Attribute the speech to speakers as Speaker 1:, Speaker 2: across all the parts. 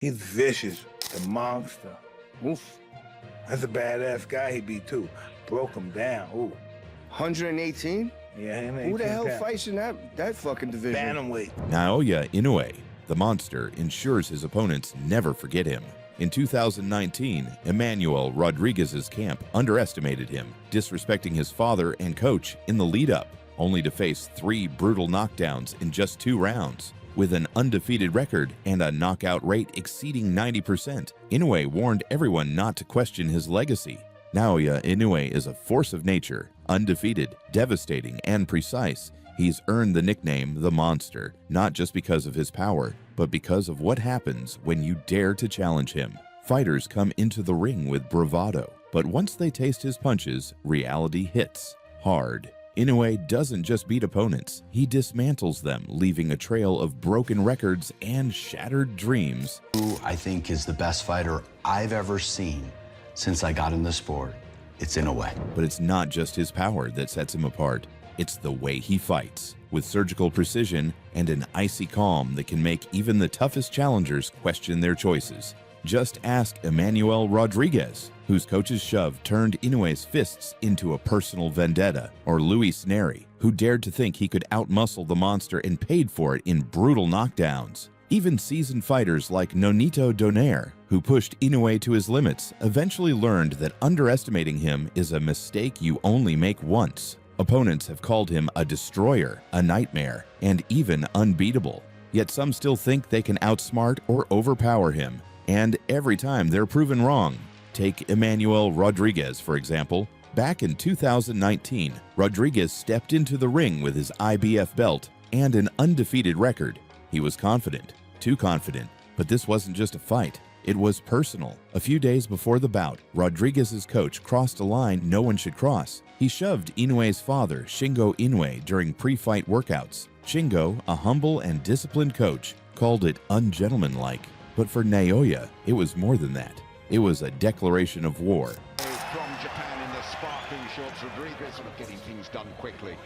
Speaker 1: He's vicious, the monster. Oof. That's a badass guy he beat too. Broke him down. Ooh.
Speaker 2: 118?
Speaker 1: Yeah, him
Speaker 2: Who the hell
Speaker 1: pounds.
Speaker 2: fights in that fucking division?
Speaker 1: Bantamweight.
Speaker 3: Naoya Inoue, the monster, ensures his opponents never forget him. In 2019, Emmanuel Rodriguez's camp underestimated him, disrespecting his father and coach in the lead-up, only to face 3 brutal knockdowns in just 2 rounds. With an undefeated record and a knockout rate exceeding 90%, Inoue warned everyone not to question his legacy. Naoya Inoue is a force of nature, undefeated, devastating, and precise. He's earned the nickname The Monster, not just because of his power, but because of what happens when you dare to challenge him. Fighters come into the ring with bravado, but once they taste his punches, reality hits hard. Inoue doesn't just beat opponents, he dismantles them, leaving a trail of broken records and shattered dreams.
Speaker 4: Who I think is the best fighter I've ever seen since I got in the sport. It's Inoue.
Speaker 3: But it's not just his power that sets him apart, it's the way he fights, with surgical precision and an icy calm that can make even the toughest challengers question their choices. Just ask Emmanuel Rodriguez, whose coach's shove turned Inoue's fists into a personal vendetta, or Luis Neri, who dared to think he could outmuscle the monster and paid for it in brutal knockdowns. Even seasoned fighters like Nonito Donaire, who pushed Inoue to his limits, eventually learned that underestimating him is a mistake you only make once. Opponents have called him a destroyer, a nightmare, and even unbeatable. Yet some still think they can outsmart or overpower him. And every time they're proven wrong. Take Emmanuel Rodriguez, for example. Back in 2019, Rodriguez stepped into the ring with his IBF belt and an undefeated record. He was confident, too confident, but this wasn't just a fight. It was personal. A few days before the bout, Rodriguez's coach crossed a line no one should cross. He shoved Inoue's father, Shingo Inoue, during pre-fight workouts. Shingo, a humble and disciplined coach, called it ungentlemanlike. But for Naoya, it was more than that. It was a declaration of war.
Speaker 5: From Japan in the sparkling shorts, Rodriguez getting things done quickly.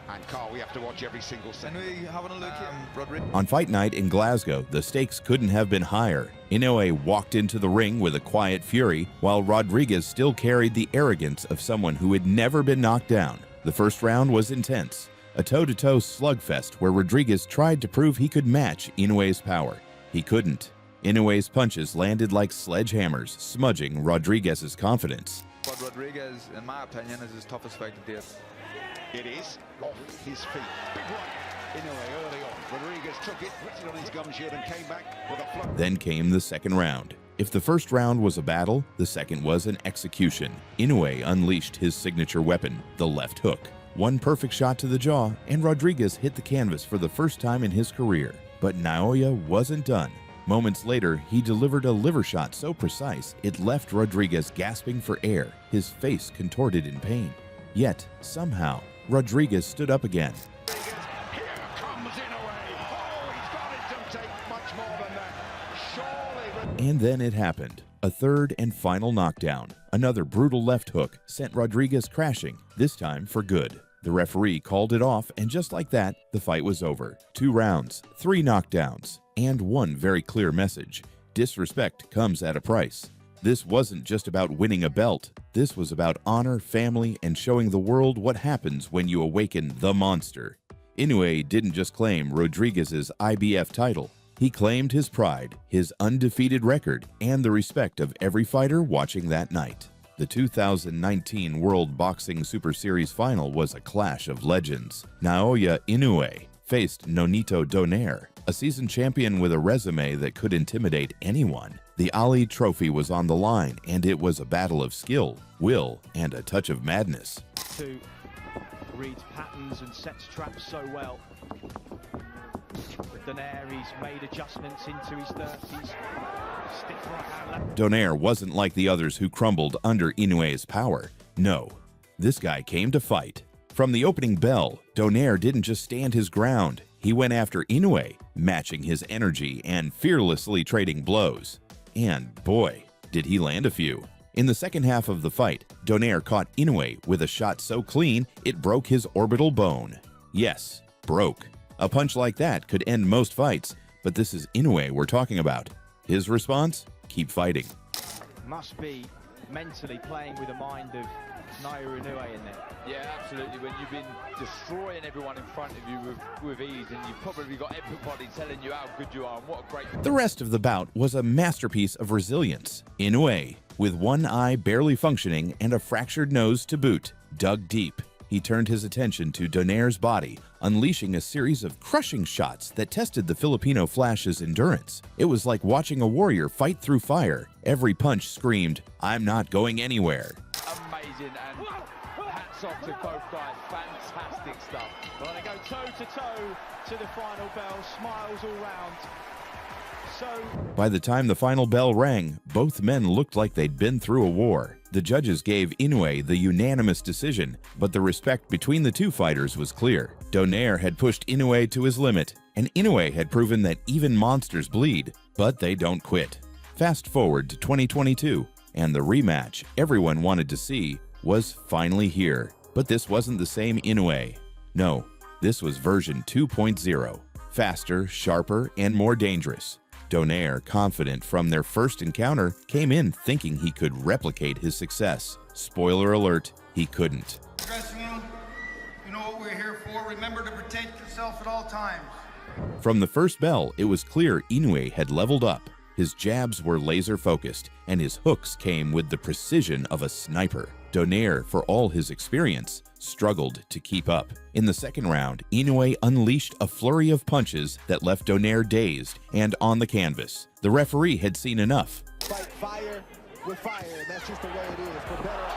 Speaker 5: And Carl, we have to watch every single second.
Speaker 6: And we having a look at Rodriguez.
Speaker 3: On fight night in Glasgow, the stakes couldn't have been higher. Inoue walked into the ring with a quiet fury, while Rodriguez still carried the arrogance of someone who had never been knocked down. The first round was intense. A toe-to-toe slugfest where Rodriguez tried to prove he could match Inoue's power. He couldn't. Inoue's punches landed like sledgehammers, smudging Rodriguez's confidence.
Speaker 6: But Rodriguez, in my opinion, is his toughest fight to date.
Speaker 5: It is off his feet. Big one. Inoue early on. Rodriguez took it, put it on his gum shield and came back with a flow.
Speaker 3: Then came the second round. If the first round was a battle, the second was an execution. Inoue unleashed his signature weapon, the left hook. One perfect shot to the jaw, and Rodriguez hit the canvas for the first time in his career. But Naoya wasn't done. Moments later, he delivered a liver shot so precise it left Rodriguez gasping for air, his face contorted in pain. Yet, somehow, Rodriguez stood up again.
Speaker 5: Here comes Inoue. Oh, he's got it to take much more than that. Surely.
Speaker 3: And then it happened. A third and final knockdown. Another brutal left hook sent Rodriguez crashing, this time for good. The referee called it off, and just like that, the fight was over. 2 rounds, 3 knockdowns, and one very clear message. Disrespect comes at a price. This wasn't just about winning a belt. This was about honor, family, and showing the world what happens when you awaken the monster. Inoue didn't just claim Rodriguez's IBF title. He claimed his pride, his undefeated record, and the respect of every fighter watching that night. The 2019 World Boxing Super Series final was a clash of legends. Naoya Inoue faced Nonito Donaire, a seasoned champion with a resume that could intimidate anyone. The Ali Trophy was on the line, and it was a battle of skill, will, and a touch of madness.
Speaker 7: Who reads patterns and sets traps so well. Donaire, he's made adjustments into his 30s. Stiff right hand left.
Speaker 3: Donaire wasn't like the others who crumbled under Inoue's power. No, this guy came to fight. From the opening bell, Donaire didn't just stand his ground. He went after Inoue, matching his energy and fearlessly trading blows. And boy, did he land a few. In the second half of the fight, Donaire caught Inoue with a shot so clean it broke his orbital bone. Yes, broke. A punch like that could end most fights, but this is Inoue we're talking about. His response? Keep fighting.
Speaker 7: Must be mentally playing with the mind of Naoya Inoue in there.
Speaker 8: Yeah, absolutely. When you've been destroying everyone in front of you with ease, and you've probably got everybody telling you how good you are and what a great...
Speaker 3: The rest of the bout was a masterpiece of resilience. Inoue, with one eye barely functioning and a fractured nose to boot, dug deep. He turned his attention to Donaire's body, unleashing a series of crushing shots that tested the Filipino Flash's endurance. It was like watching a warrior fight through fire. Every punch screamed, "I'm not going anywhere."
Speaker 8: Amazing, and hats off to both guys. Fantastic stuff.
Speaker 7: Well, they go toe-to-toe to the final bell, smiles all round. So,
Speaker 3: By the time the final bell rang, both men looked like they'd been through a war. The judges gave Inoue the unanimous decision, but the respect between the two fighters was clear. Donaire had pushed Inoue to his limit, and Inoue had proven that even monsters bleed, but they don't quit. Fast forward to 2022, and the rematch everyone wanted to see was finally here. But this wasn't the same Inoue. No, this was version 2.0. Faster, sharper, and more dangerous. Donaire, confident from their first encounter, came in thinking he could replicate his success. Spoiler alert, he couldn't.
Speaker 9: Dressing room, you know what we're here for. Remember to protect yourself at all times.
Speaker 3: From the first bell, it was clear Inoue had leveled up. His jabs were laser-focused, and his hooks came with the precision of a sniper. Donaire, for all his experience, struggled to keep up. In the second round, Inoue unleashed a flurry of punches that left Donaire dazed and on the canvas. The referee had seen enough.
Speaker 5: Fight fire with fire, and that's just the way it is. For better.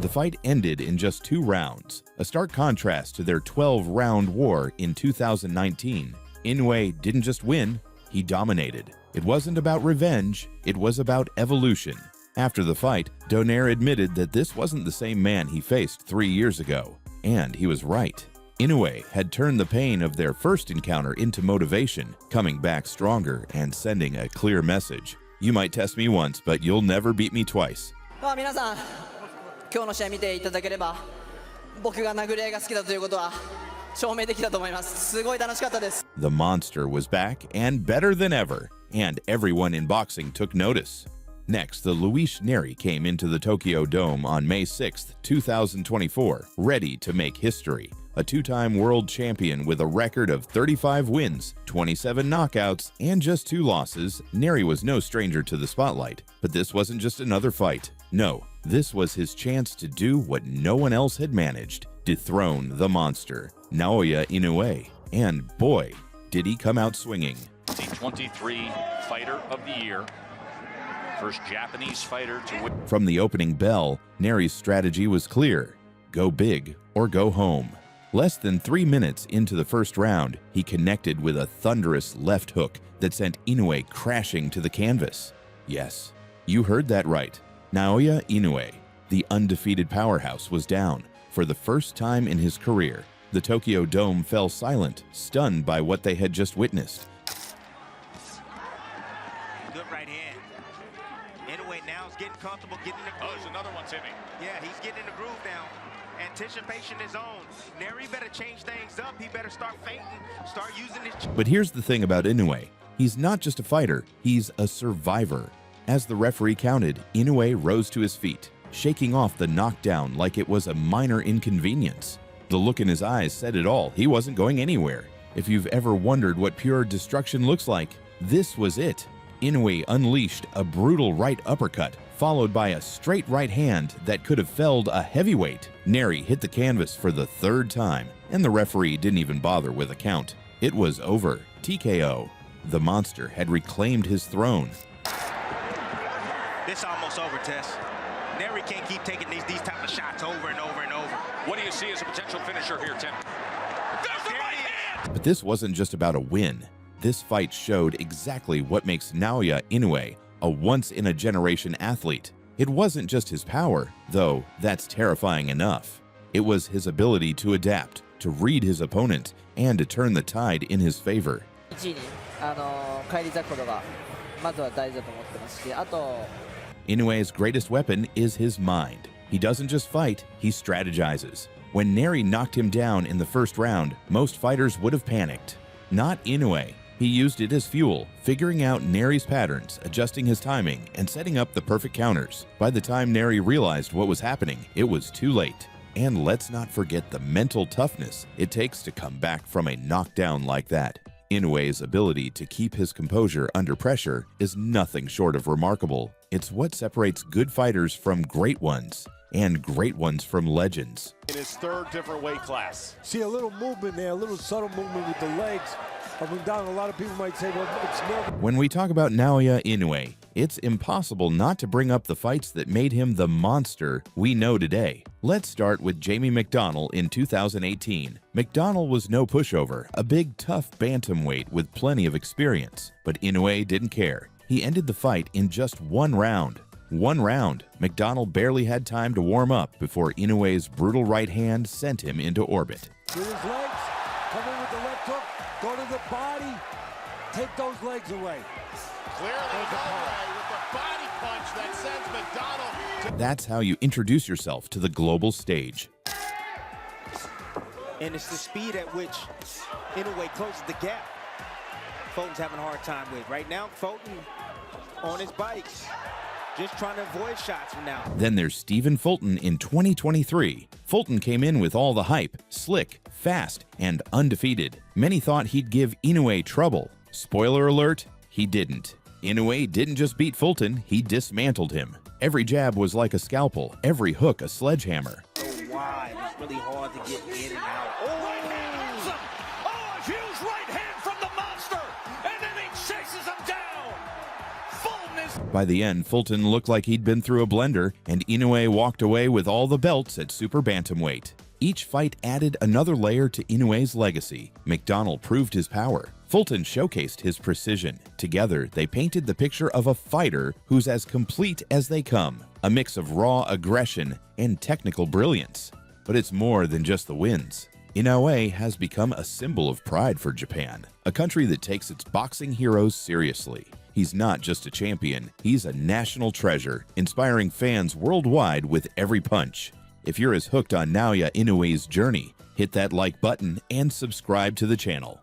Speaker 3: The fight ended in just 2 rounds, a stark contrast to their 12-round war in 2019. Inoue didn't just win, he dominated. It wasn't about revenge, it was about evolution. After the fight, Donaire admitted that this wasn't the same man he faced 3 years ago. And he was right. Inoue had turned the pain of their first encounter into motivation, coming back stronger and sending a clear message. You might test me once, but you'll never beat me twice.
Speaker 10: 皆さん、今日の試合見ていただければ、僕が殴り合いが好きだということは証明できたと思います。すごい楽しかったです。
Speaker 3: The monster was back and better than ever, and everyone in boxing took notice. Next, the Luis Neri came into the Tokyo Dome on May 6, 2024, ready to make history. A 2-time world champion with a record of 35 wins, 27 knockouts, and just 2 losses, Neri was no stranger to the spotlight. But this wasn't just another fight. No, this was his chance to do what no one else had managed: dethrone the monster, Naoya Inoue. And boy, did he come out swinging.
Speaker 11: The 23 Fighter of the Year. First Japanese fighter to win.
Speaker 3: From the opening bell, Neri's strategy was clear: go big or go home. Less than 3 minutes into the first round, he connected with a thunderous left hook that sent Inoue crashing to the canvas. Yes, you heard that right. Naoya Inoue, the undefeated powerhouse, was down. For the first time in his career, the Tokyo Dome fell silent, stunned by what they had just witnessed.
Speaker 12: Good right hand. Inoue now is getting comfortable, getting in the groove.
Speaker 11: Oh, there's another one, Timmy.
Speaker 12: Yeah, he's getting in the groove now. Anticipation is on. Neri better change things up. He better start feinting, start using his...
Speaker 3: But here's the thing about Inoue. He's not just a fighter, he's a survivor. As the referee counted, Inoue rose to his feet, shaking off the knockdown like it was a minor inconvenience. The look in his eyes said it all. He wasn't going anywhere. If you've ever wondered what pure destruction looks like, this was it. Inoue unleashed a brutal right uppercut, followed by a straight right hand that could have felled a heavyweight. Neri hit the canvas for the 3rd time, and the referee didn't even bother with a count. It was over. TKO. The monster had reclaimed his throne.
Speaker 12: This almost over, Tess. Neri can't keep taking these type of shots over and over and over.
Speaker 11: What do you see as a potential finisher here, Tim? There's the right hand!
Speaker 3: But this wasn't just about a win. This fight showed exactly what makes Naoya Inoue a once-in-a-generation athlete. It wasn't just his power, though that's terrifying enough. It was his ability to adapt, to read his opponent and to turn the tide in his favor.
Speaker 10: 1位に返り咲くことがまずは大事だと思ってますし、あと
Speaker 3: Inoue's greatest weapon is his mind. He doesn't just fight, he strategizes. When Neri knocked him down in the first round, most fighters would have panicked. Not Inoue. He used it as fuel, figuring out Neri's patterns, adjusting his timing, and setting up the perfect counters. By the time Neri realized what was happening, it was too late. And let's not forget the mental toughness it takes to come back from a knockdown like that. Inoue's ability to keep his composure under pressure is nothing short of remarkable. It's what separates good fighters from great ones, and great ones from legends.
Speaker 13: In his third different weight class.
Speaker 14: See a little movement there, a little subtle movement with the legs up and down. A lot of people might say, well, it's nervous.
Speaker 3: When we talk about Naoya Inoue, it's impossible not to bring up the fights that made him the monster we know today. Let's start with Jamie McDonnell in 2018. McDonnell was no pushover, a big, tough bantamweight with plenty of experience. But Inoue didn't care. He ended the fight in just one round. One round. McDonnell barely had time to warm up before Inoue's brutal right hand sent him into orbit.
Speaker 14: With his legs, come in with the left hook, go to the body, take those legs away.
Speaker 13: Clearly Inoue with the body punch that sends McDonnell to...
Speaker 3: That's how you introduce yourself to the global stage.
Speaker 15: And it's the speed at which Inoue closes the gap Fulton's having a hard time with. Right now, Fulton on his bike, just trying to avoid shots from now.
Speaker 3: Then there's Stephen Fulton in 2023. Fulton came in with all the hype, slick, fast, and undefeated. Many thought he'd give Inoue trouble. Spoiler alert, he didn't. Inoue didn't just beat Fulton, he dismantled him. Every jab was like a scalpel, every hook a sledgehammer.
Speaker 15: So wide, it's really hard to get in and out.
Speaker 7: Right hands him! Oh, a huge right hand from the monster! And then he chases him down! Fulton is...
Speaker 3: By the end, Fulton looked like he'd been through a blender, and Inoue walked away with all the belts at super bantamweight. Each fight added another layer to Inoue's legacy. McDonnell proved his power. Fulton showcased his precision. Together, they painted the picture of a fighter who's as complete as they come, a mix of raw aggression and technical brilliance. But it's more than just the wins. Inoue has become a symbol of pride for Japan, a country that takes its boxing heroes seriously. He's not just a champion, he's a national treasure, inspiring fans worldwide with every punch. If you're as hooked on Naoya Inoue's journey, hit that like button and subscribe to the channel.